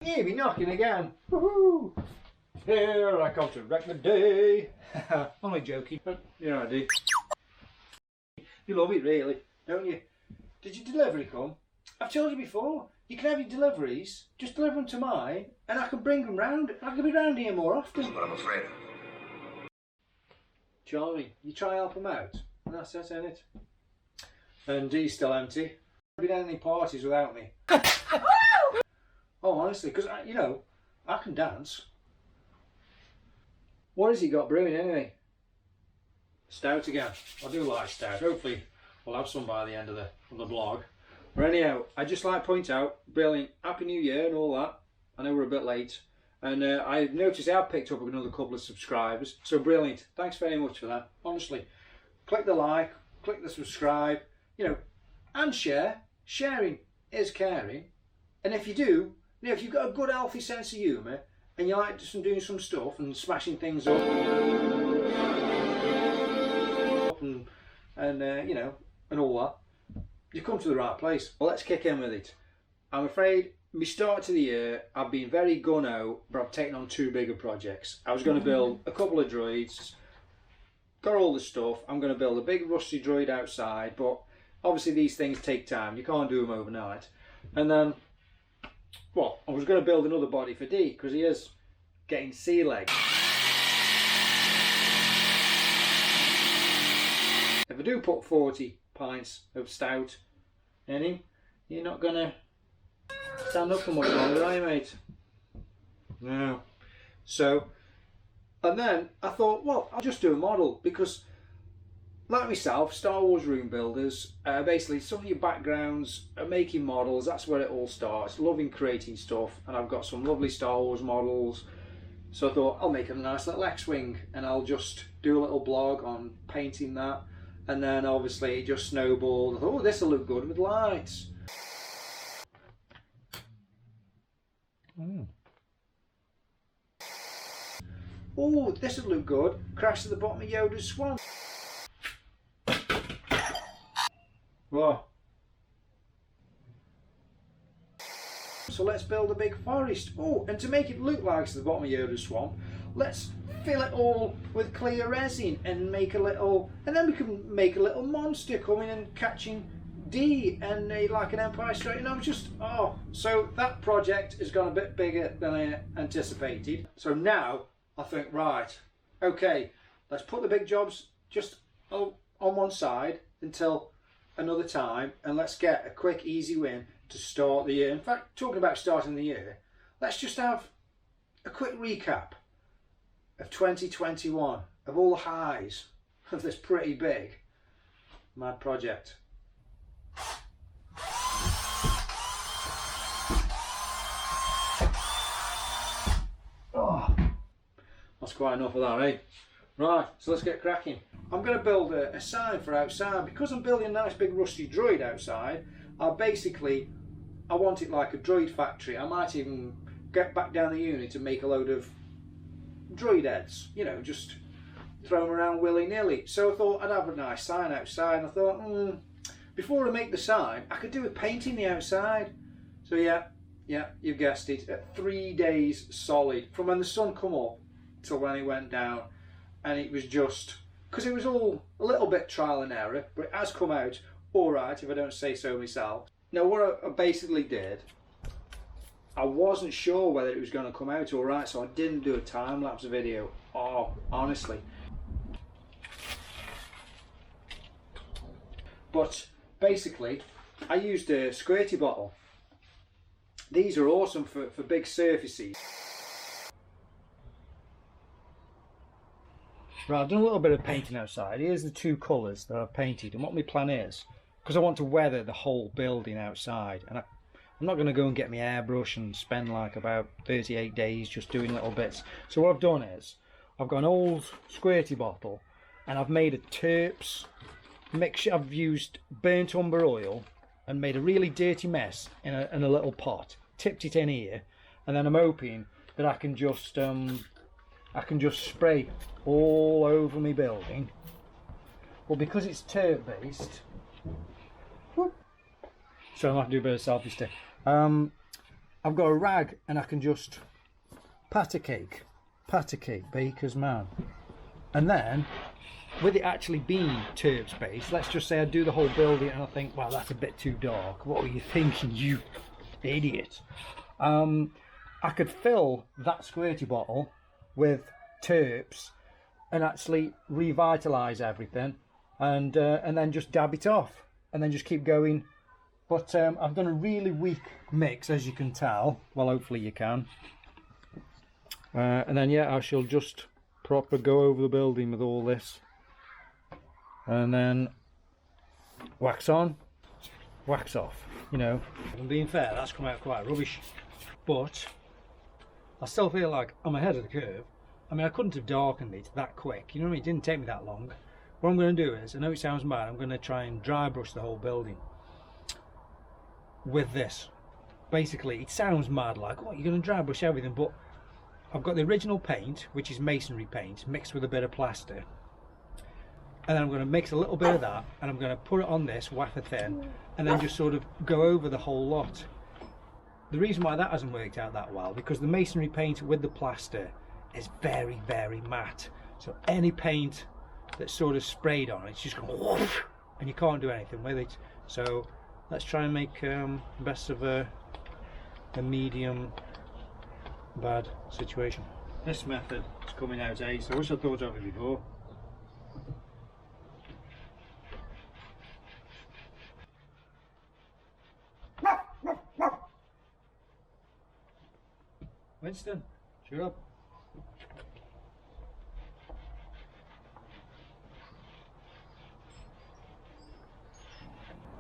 Hear me knocking again. Woohoo! Here I come to wreck the day. Only joking, but you know I do. You love it really, don't you? Did your delivery come? I've told you before, you can have your deliveries, just deliver them to mine, and I can bring them round. I can be round here more often. That's what I'm afraid of. Charlie, you try help them out, and that's it, ain't it? And D's still empty. Be down any parties without me. Oh, honestly, because you know, I can dance. What has he got brewing anyway? Stout again. I do like stout. Hopefully, we'll have some by the end of the vlog. But anyhow, I just like to point out, brilliant, Happy New Year and all that. I know we're a bit late, and I noticed I've picked up another couple of subscribers. So brilliant. Thanks very much for that. Honestly, click the like, click the subscribe, you know, and share. Sharing is caring, and if you do, you know, if you've got a good healthy sense of humour and you like doing some stuff and smashing things up and you know, and all that, you come to the right place. Well, let's kick in with it. I'm afraid my start to the year I've been very gun-ho, but I've taken on two bigger projects. I was going to build a couple of droids, got all the stuff. I'm going to build a big rusty droid outside, but obviously these things take time, you can't do them overnight. And then, well, I was going to build another body for D, because he is getting sea legs. If I do put 40 pints of stout in him, you're not going to stand up for much longer, are you, mate? No. So, and then I thought, well, I'll just do a model, because like myself, Star Wars room builders, basically some of your backgrounds are making models. That's where it all starts, loving creating stuff, and I've got some lovely Star Wars models. So I thought I'll make a nice little X-Wing, and I'll just do a little blog on painting that. And then obviously it just snowballed. I thought, oh, this will look good with lights. Oh, this would look good. Crash to the bottom of Yoda's swan. Whoa. So let's build a big forest. Oh, and to make it look like it's the bottom of Yoda's swamp, let's fill it all with clear resin and make a little, and then we can make a little monster coming and catching D and like an Empire Straight. And I was just, oh, so that project has gone a bit bigger than I anticipated. So now I think, right, okay, let's put the big jobs just on one side until another time, and let's get a quick easy win to start the year. In fact, talking about starting the year, let's just have a quick recap of 2021, of all the highs of this pretty big mad project. Oh, that's quite enough of that, eh? Right, so let's get cracking. I'm going to build a sign for outside. Because I'm building a nice big rusty droid outside, I want it like a droid factory. I might even get back down the unit and make a load of droid heads, you know, just throw them around willy-nilly. So I thought I'd have a nice sign outside, and I thought, before I make the sign, I could do with painting the outside. So yeah, you've guessed it, 3 days solid, from when the sun come up till when it went down. And it was just, because it was all a little bit trial and error, but it has come out alright, if I don't say so myself. Now what I basically did, I wasn't sure whether it was going to come out alright, so I didn't do a time-lapse video. Oh, honestly. But basically, I used a squirty bottle. These are awesome for big surfaces. Right, I've done a little bit of painting outside. Here's the two colours that I've painted, and what my plan is, because I want to weather the whole building outside, and I'm not going to go and get my airbrush and spend like about 38 days just doing little bits. So what I've done is, I've got an old squirty bottle, and I've made a terps mixture. I've used burnt umber oil and made a really dirty mess in a little pot, tipped it in here, and then I'm hoping that I can just spray all over my building. Well, because it's turp based, so I might have to do a bit of selfie stick. I I've got a rag and I can just pat a cake, baker's man. And then, with it actually being turp space, let's just say I do the whole building and I think, wow, that's a bit too dark. What were you thinking, you idiot? I could fill that squirty bottle with turps and actually revitalise everything, and then just dab it off and then just keep going. But I've done a really weak mix, as you can tell. Well, hopefully you can. And then yeah, I shall just proper go over the building with all this, and then wax on, wax off. You know, if I'm being fair, that's come out quite rubbish, but I still feel like I'm ahead of the curve. I mean, I couldn't have darkened it that quick, you know what I mean? It didn't take me that long. What I'm going to do is, I know it sounds mad, I'm going to try and dry brush the whole building with this. Basically, it sounds mad, like, what, you're going to dry brush everything? But I've got the original paint, which is masonry paint, mixed with a bit of plaster. And then I'm going to mix a little bit of that, and I'm going to put it on this, wafer thin, and then just sort of go over the whole lot. The reason why that hasn't worked out that well, because the masonry paint with the plaster is very, very matte. So any paint that's sort of sprayed on, it's just going whoosh, and you can't do anything with it. So let's try and make the best of a medium bad situation. This method is coming out ace. I wish I thought of it before. Winston, cheer up.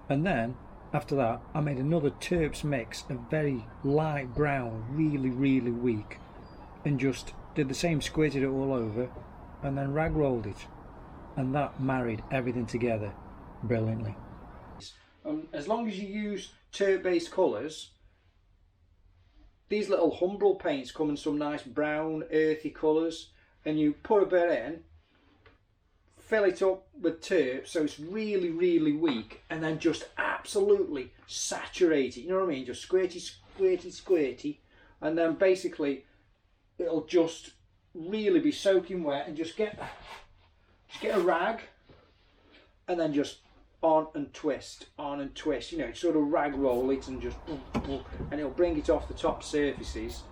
And then after that I made another turps mix, a very light brown, really, really weak, and just did the same, squirted it all over and then rag rolled it, and that married everything together brilliantly. As long as you use turp based colours, these little Humbrol paints come in some nice brown earthy colours, and you put a bit in, fill it up with turp so it's really, really weak, and then just absolutely saturate it, you know what I mean? Just squirty, squirty, squirty, and then basically it'll just really be soaking wet, and just get a rag and then just on and twist, you know, sort of rag roll it and just and it'll bring it off the top surfaces.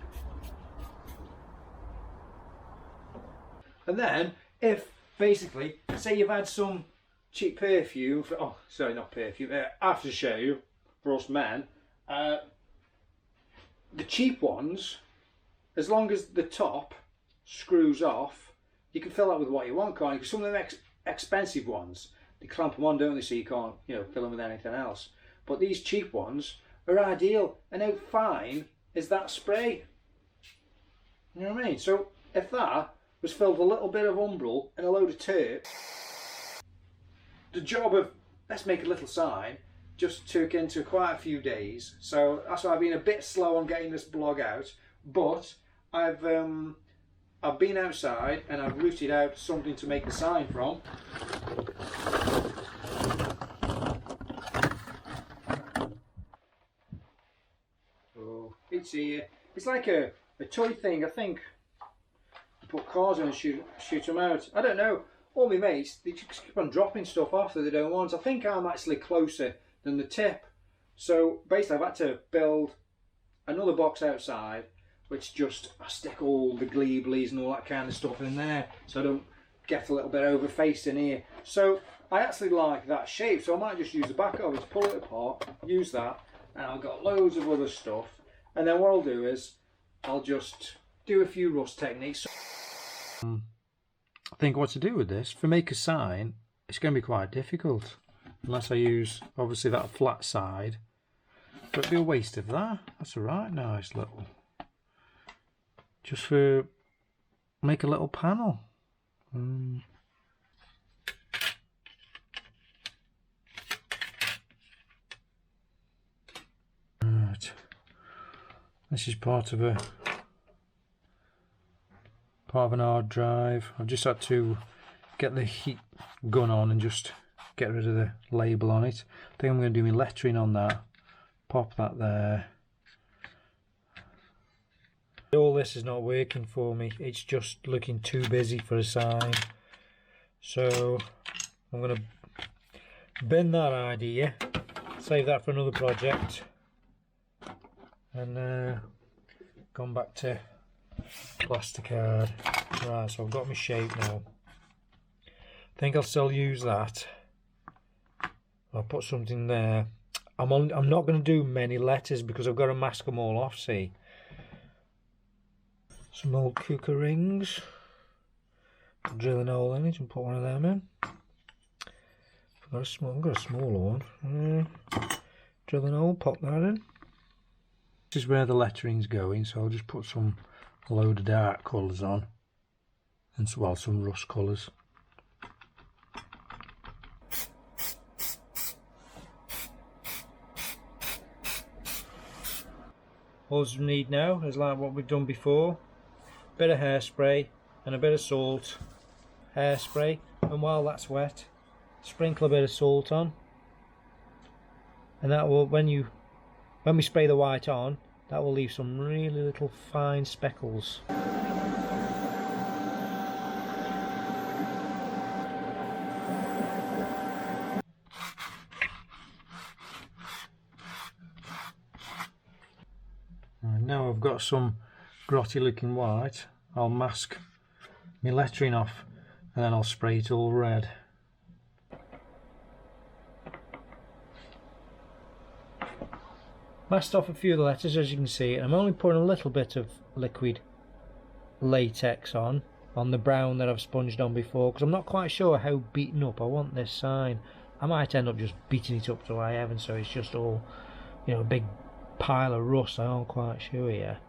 And then if basically, say you've had some cheap perfume, oh sorry, not perfume, aftershave for us men, the cheap ones, as long as the top screws off, you can fill that with what you want, can't you? Because some of them expensive ones, they clamp them on, don't they, so you can't, you know, fill them with anything else. But these cheap ones are ideal, and how fine is that spray? You know what I mean? So if that was filled with a little bit of Humbrol and a load of turp, the job of let's make a little sign just took into quite a few days. So that's why I've been a bit slow on getting this blog out, but I've been outside and I've rooted out something to make the sign from. Oh, it's here. It's like a toy thing. I think you put cars in and shoot them out. I don't know. All my mates, they just keep on dropping stuff off that they don't want. I think I'm actually closer than the tip. So basically I've had to build another box outside, which just, I stick all the gleeblies and all that kind of stuff in there so I don't get a little bit overfaced in here. So I actually like that shape, so I might just use the back of it to pull it apart, use that, and I've got loads of other stuff. And then what I'll do is I'll just do a few rust techniques. I think what to do with this, for make a sign, it's going to be quite difficult unless I use obviously that flat side, but it'd be a waste of that. That's a right nice little, just for make a little panel. Right, this is part of an hard drive. I've just had to get the heat gun on and just get rid of the label on it. I think I'm going to do my lettering on that, pop that there, All this is not working for me. It's just looking too busy for a sign. So I'm going to bin that idea, save that for another project, and gone back to plasticard. Right, so I've got my shape now. I think I'll still use that. I'll put something there. I'm not going to do many letters because I've got to mask them all off, see. Some old cooker rings. Drill an hole in it and put one of them in. I've got a smaller one. Drill an hole, pop that in. This is where the lettering's going, so I'll just put some load of dark colours on. And well, some rust colours. All we need now is like what we've done before. A bit of hairspray and a bit of salt. Hairspray, and while that's wet, sprinkle a bit of salt on. And that will, when we spray the white on, that will leave some really little fine speckles. And now I've got some grotty looking white, I'll mask my lettering off and then I'll spray it all red. Masked off a few of the letters, as you can see, and I'm only putting a little bit of liquid latex on the brown that I've sponged on before, because I'm not quite sure how beaten up I want this sign. I might end up just beating it up to high heaven so it's just all, you know, a big pile of rust. I'm not quite sure yet.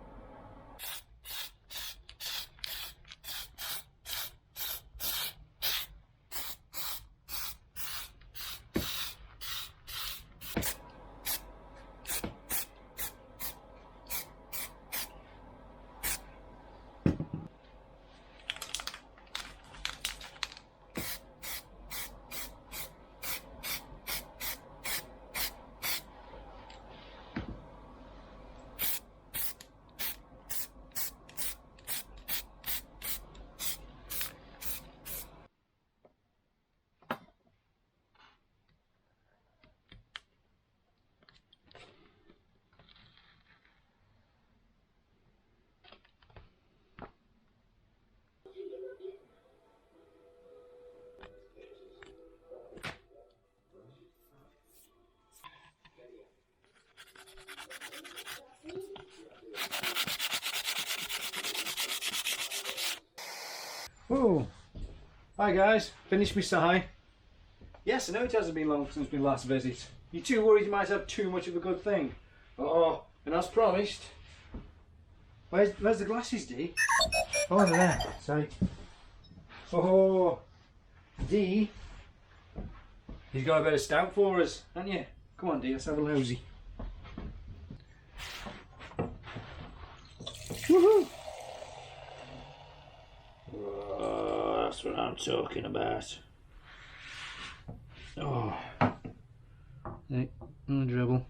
Oh, hi guys, finished my sign. Yes, I know it hasn't been long since my last visit. You're too worried you might have too much of a good thing. Oh, and as promised, where's the glasses, Dee? Oh, they're there, sorry. Oh, Dee, you've got a bit of stout for us, haven't you? Come on, Dee, let's have a lousy. Woohoo! That's what I'm talking about. Oh, hey, no dribble.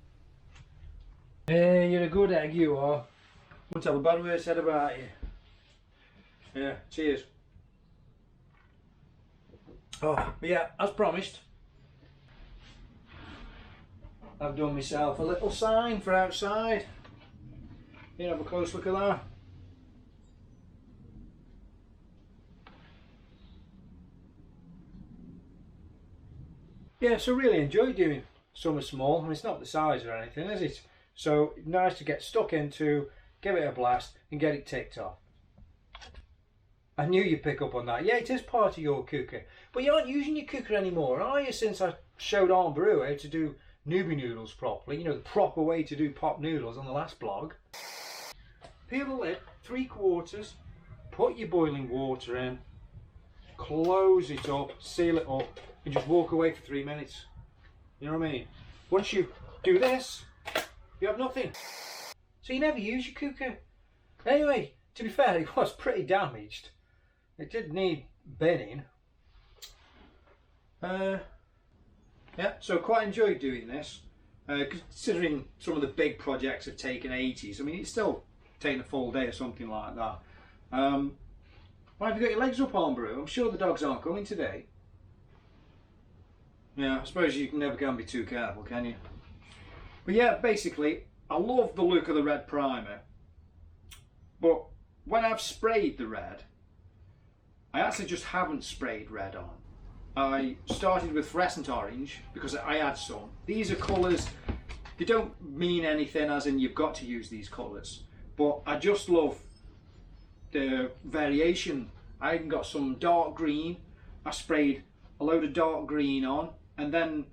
Hey, you're a good egg, you are. Won't have a bad word said about you. Yeah, cheers. Oh, but yeah, as promised, I've done myself a little sign for outside. You have a close look at that. Yeah, so really enjoy doing something small. I mean, it's not the size or anything, is it? So nice to get stuck into, give it a blast and get it ticked off. I knew you'd pick up on that. Yeah, it is part of your cooker. But you aren't using your cooker anymore, are you? Since I showed Aunt Brew how to do newbie noodles properly, you know, the proper way to do pop noodles on the last blog. Peel the lid, 3/4, put your boiling water in, close it up, seal it up, and just walk away for 3 minutes. You know what I mean? Once you do this, you have nothing. So you never use your cooker. Anyway, to be fair, it was pretty damaged. It did need binning. Yeah, so quite enjoyed doing this. Considering some of the big projects have taken ages, I mean, it's still taking a full day or something like that. Why have you got your legs up, Armbrew? I'm sure the dogs aren't coming today. Yeah, I suppose you can never can be too careful, can you? But yeah, basically, I love the look of the red primer. But when I've sprayed the red, I actually just haven't sprayed red on. I started with fluorescent orange because I had some. These are colours, they don't mean anything as in you've got to use these colours. But I just love the variation. I even got some dark green. I sprayed a load of dark green on, and then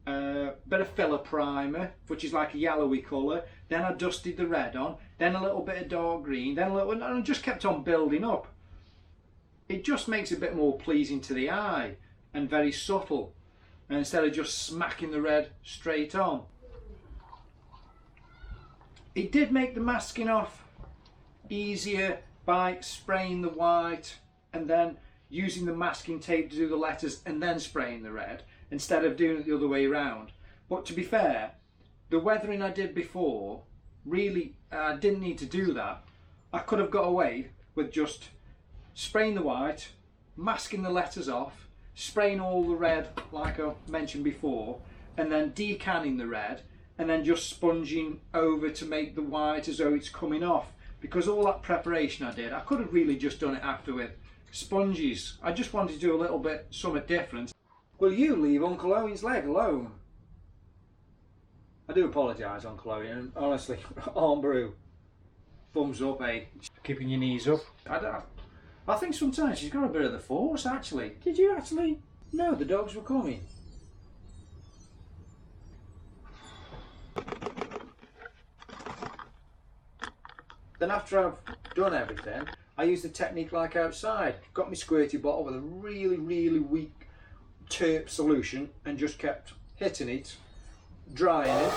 a bit of filler primer, which is like a yellowy colour. Then I dusted the red on, then a little bit of dark green, then a little, and I just kept on building up. It just makes it a bit more pleasing to the eye and very subtle, and instead of just smacking the red straight on. It did make the masking off easier by spraying the white and then using the masking tape to do the letters and then spraying the red instead of doing it the other way around. But to be fair, the weathering I did before, really, I didn't need to do that. I could have got away with just spraying the white, masking the letters off, spraying all the red like I mentioned before, and then decanning the red, and then just sponging over to make the white as though it's coming off. Because all that preparation I did, I could have really just done it after with sponges. I just wanted to do a little bit something different. Will you leave Uncle Owen's leg alone? I do apologise, Uncle Owen, and honestly, Armbrew, thumbs up, eh? Keeping your knees up. I think sometimes she's got a bit of the force, actually. Did you actually know the dogs were coming? Then after I've done everything, I used the technique like outside. Got my squirty bottle with a really, really weak terp solution and just kept hitting it, drying it.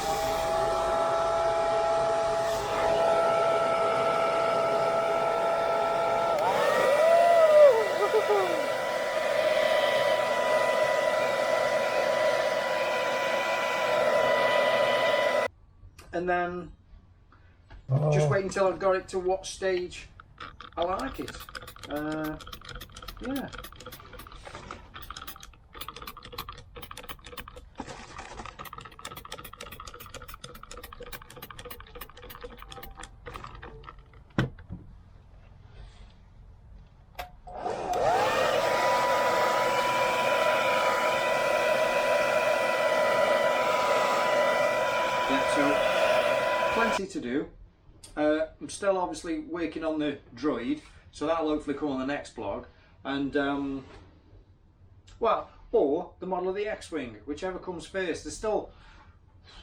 And then just wait until I've got it to what stage I like it. Yeah. Yeah, so plenty to do. I'm still obviously working on the droid, so that'll hopefully come on the next vlog. And well, or the model of the X-Wing, whichever comes first. There's still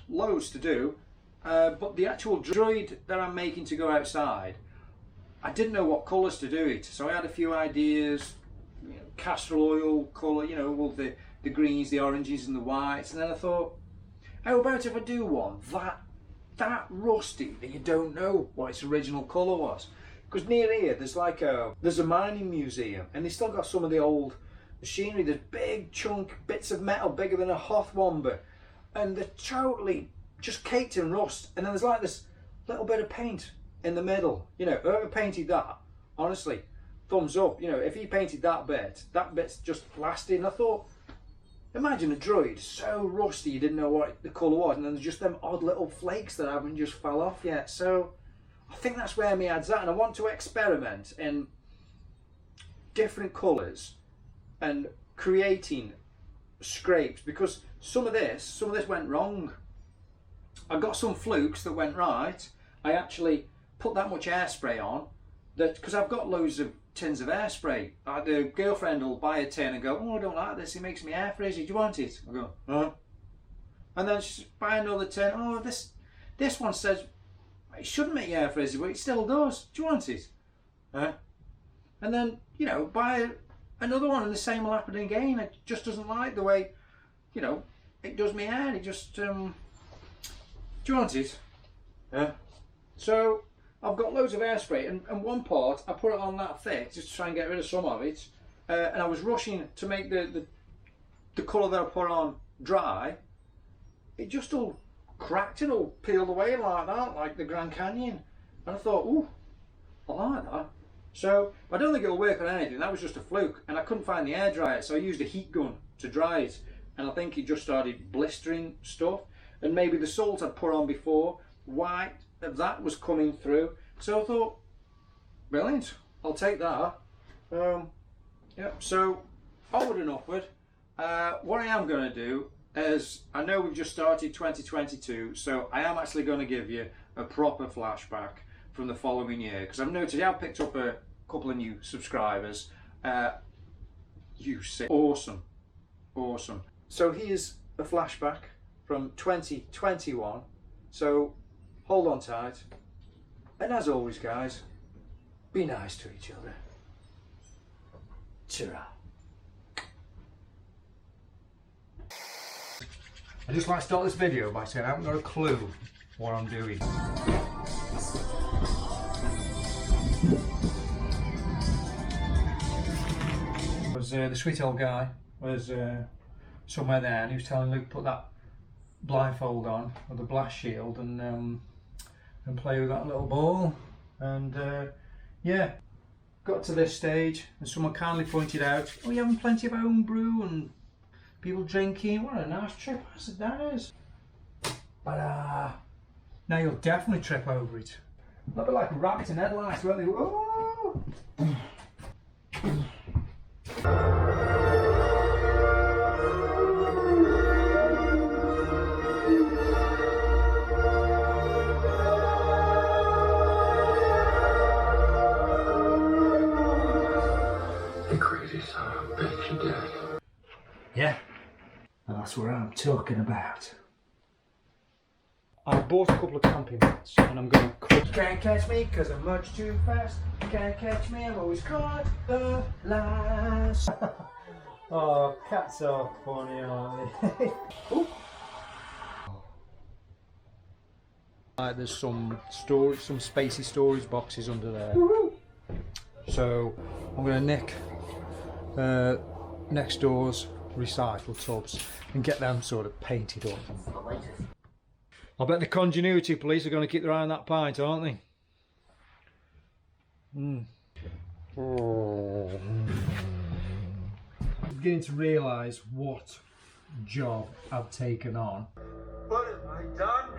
loads to do, but the actual droid that I'm making to go outside, I didn't know what colours to do it, so I had a few ideas. You know, castor oil colour, you know, all the greens, the oranges and the whites, and then I thought, how about if I do one that rusty that you don't know what its original colour was? Because near here there's a mining museum, and they still got some of the old machinery. There's big chunk bits of metal bigger than a Hothwomber, and they're totally just caked in rust. And then there's like this little bit of paint in the middle. You know, whoever painted that, honestly, thumbs up. You know, if he painted that bit's just lasted. And I thought, imagine a droid so rusty you didn't know what the colour was, and then there's just them odd little flakes that haven't just fell off yet. So I think that's where my head's at, and I want to experiment in different colours and creating scrapes, because some of this went wrong. I got some flukes that went right. I actually put that much hairspray on, that because I've got loads of tins of hairspray. The girlfriend will buy a tin and go, oh, I don't like this, it makes me hair frizzy, do you want it? I go, huh? And then she'll buy another tin, oh, this one says it shouldn't make your hair frizzy, but it still does, do you want it? Huh? And then, you know, buy another one and the same will happen again. It just doesn't like the way, you know, it does my hair. It just, do you want it? Yeah. So I've got loads of hairspray, and one part I put it on that thick just to try and get rid of some of it, and I was rushing to make the colour that I put on dry. It just all cracked and all peeled away like that, like the Grand Canyon. And I thought, ooh, I like that. So, I don't think it'll work on anything. That was just a fluke. And I couldn't find the airdryer, so I used a heat gun to dry it. And I think it just started blistering stuff. And maybe the salt I'd put on before, white of that was coming through. So I thought, brilliant, I'll take that. Yeah, so onward and upward. What I am going to do is, I know we've just started 2022, so I am actually going to give you a proper flashback from the following year, because I've noticed I've picked up a couple of new subscribers. You see, awesome. So here's a flashback from 2021. So hold on tight, and as always, guys, be nice to each other. Ta-ra. I just like to start this video by saying I haven't got a clue what I'm doing. The sweet old guy was somewhere there, and he was telling Luke, put that blindfold on with the blast shield and play with that little ball. And yeah, got to this stage, and someone kindly pointed out, "Oh, you're having plenty of home brew and people drinking. What a nice trip." I said, "That is." But now you'll definitely trip over it. A little bit like a rabbit in headlights, weren't they? Oh! The crazy son of a bitch, you did. Yeah, and that's what I'm talking about. I bought a couple of camping nets and I'm going to cook. Can't catch me because I'm much too fast. Can't catch me, I'm always caught the last. Oh, cats are funny, aren't they? There's some storage, some spacey storage boxes under there. So I'm going to nick next door's recycle tubs and get them sort of painted up. I bet the continuity police are going to keep their eye on that pint, aren't they? Oh. I'm beginning to realise what job I've taken on. What have I done?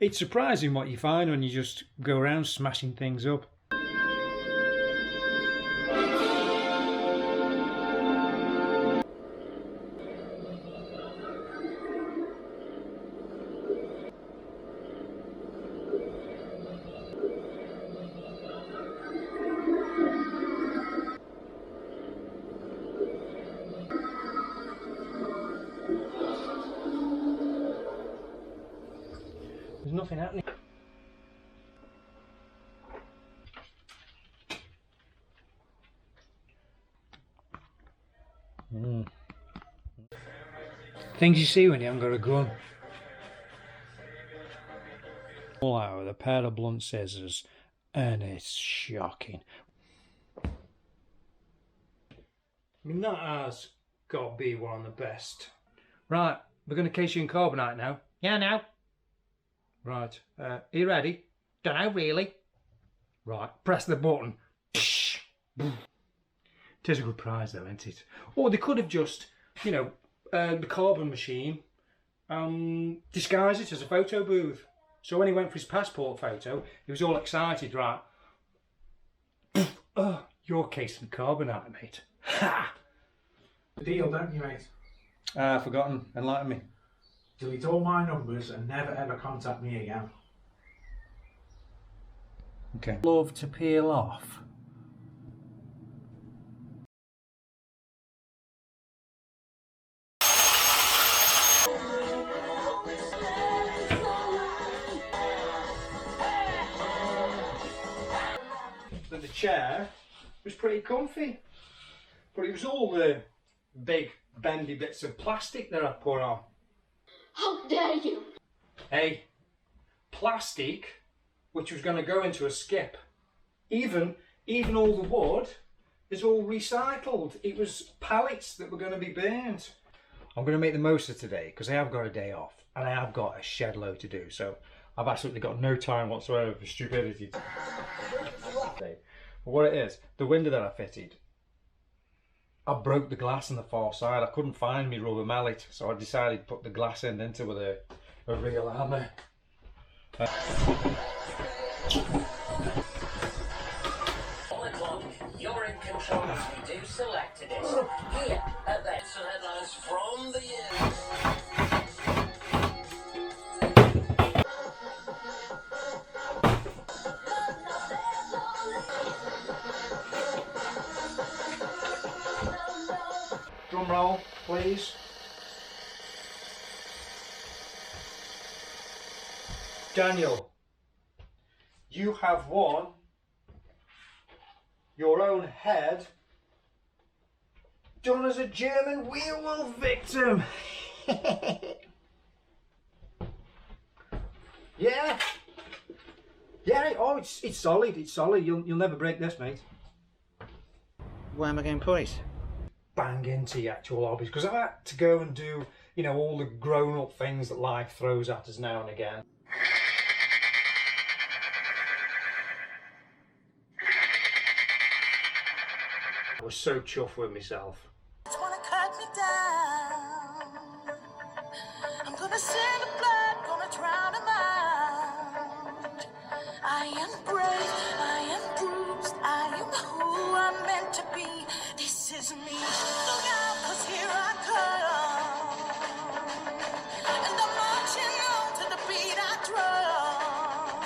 It's surprising what you find when you just go around smashing things up. There's nothing happening. Things you see when you haven't got a gun. All out with a pair of blunt scissors, and it's shocking. I mean, that has got to be one of the best. Right, we're going to case you in carbonite now. Yeah, now. Right, are you ready? Don't know, really. Right, press the button. It is a good prize though, isn't it? Or they could have just, you know, the carbon machine, disguise it as a photo booth. So when he went for his passport photo, he was all excited, right? Oh, you're cased in carbonite, mate. Ha! Deal, don't you, mate? Forgotten. Enlighten me. Delete all my numbers and never ever contact me again. Okay. Love to peel off. But the chair was pretty comfy, but it was all the big bendy bits of plastic that I put on. How dare you! Hey, plastic, which was going to go into a skip. Even all the wood is all recycled. It was pallets that were going to be burnt. I'm going to make the most of today because I have got a day off and I have got a shed load to do. So I've absolutely got no time whatsoever for stupidity. But what it is, the window that I fitted, I broke the glass on the far side. I couldn't find me rubber mallet, so I decided to put the glass end into with a real hammer. You're in control if you do select it. Here, at the headlines from the year. Drum roll, please. Daniel, you have won your own head done as a German werewolf victim. Yeah. Yeah, oh, it's solid, it's solid. You'll never break this, mate. Where am I going to put it? Bang into your actual hobbies, because I've had to go and do, you know, all the grown-up things that life throws at us now and again. I was so chuffed with myself. Wanna cut me down. I'm gonna send the blood, gonna drown him out. I am brave, I am bruised, I am who I'm meant to be. This is me. Look out, 'cause here I come. And I'm marching on to the beat I drum.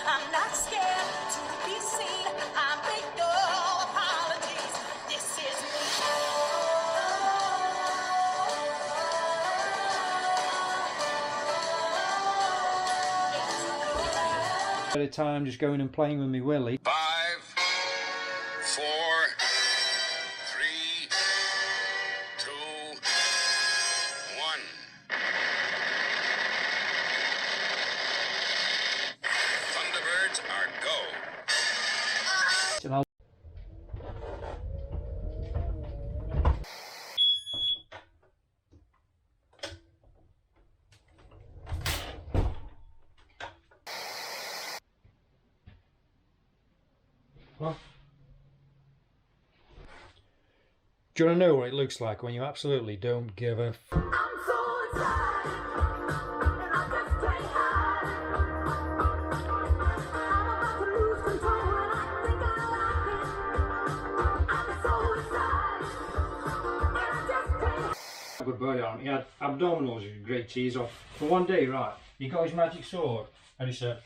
I'm not scared to be seen. I make no apologies. This is me. At a time just going and playing with me Willie. 5, 4, 3, 2, 1. Thunderbirds are go. And I'll Well, do you want to know what it looks like when you absolutely don't give a I'm so excited, and I just can't hide. I'm about to lose control, and I think I like it. I'm so excited, and I just can't. good bird on. He had abdominals, he had great cheese off. But one day, right, he got his magic sword and he said,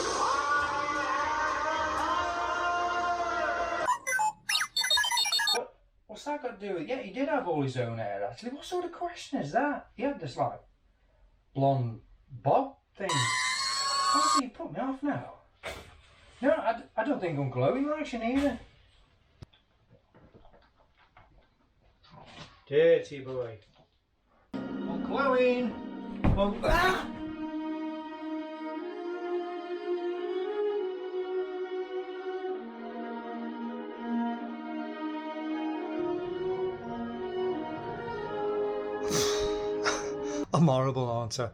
what's that got to do with it? Yeah, he did have all his own hair actually. What sort of question is that? He had this like blonde bob thing. Honestly, you put me off now. No, I don't think Uncle Owen likes you neither. Dirty boy. Uncle Owen! Ah! I'm horrible, aren't I?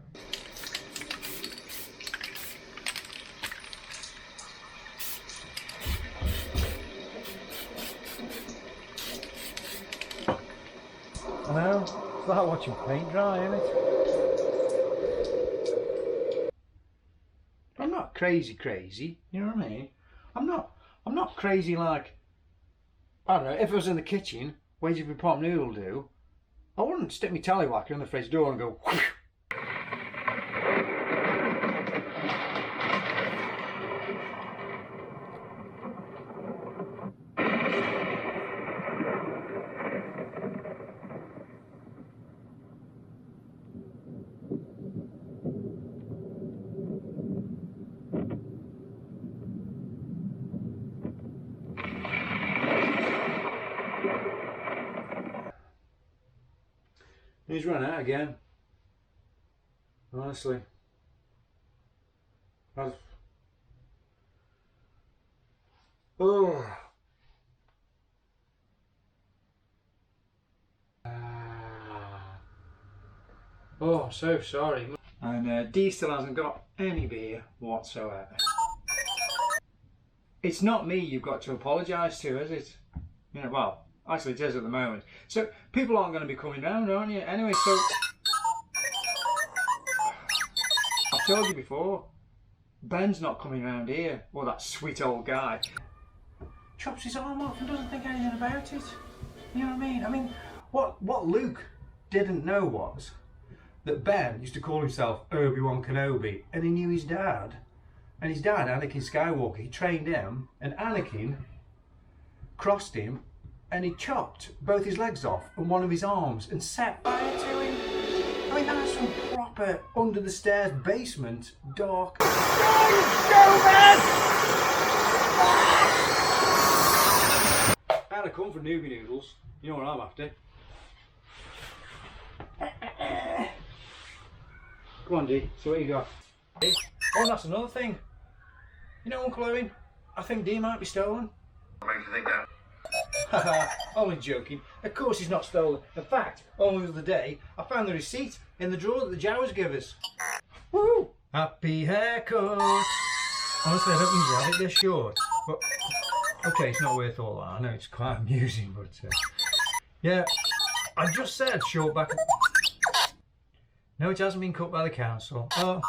I know, it's like watching paint dry, isn't it? I'm not crazy, you know what I mean? I'm not crazy like, I don't know, if I was in the kitchen, waiting for pot noodle do, I wouldn't stick my tallywhacker in the fridge door and go whoosh. He's run out again. Honestly. Oh. Oh, so sorry. And Dee still hasn't got any beer whatsoever. It's not me you've got to apologise to, is it? You know, well, actually it is at the moment. So people aren't going to be coming round, aren't you? Anyway, so I've told you before, Ben's not coming round here, or that sweet old guy. Chops his arm off and doesn't think anything about it. You know what I mean? I mean, what Luke didn't know was that Ben used to call himself Obi-Wan Kenobi, and he knew his dad. And his dad, Anakin Skywalker, he trained him, and Anakin crossed him, and he chopped both his legs off and one of his arms and set fire to him. I mean, that's some proper under the stairs basement dark. Go, Ben! And I come for newbie noodles. You know what I'm after. Come on, Dee. So what you got? Dee? Oh, and that's another thing. You know, Uncle Owen, I think Dee might be stolen. What makes you think that? Haha, only joking. Of course he's not stolen. In fact, only the other day, I found the receipt in the drawer that the Jawas give us. Woo! Happy haircut! Honestly, I don't mean to have it this short. But, okay, it's not worth all that. I know it's quite amusing, but... yeah, I just said short back... No, it hasn't been cut by the council. Oh,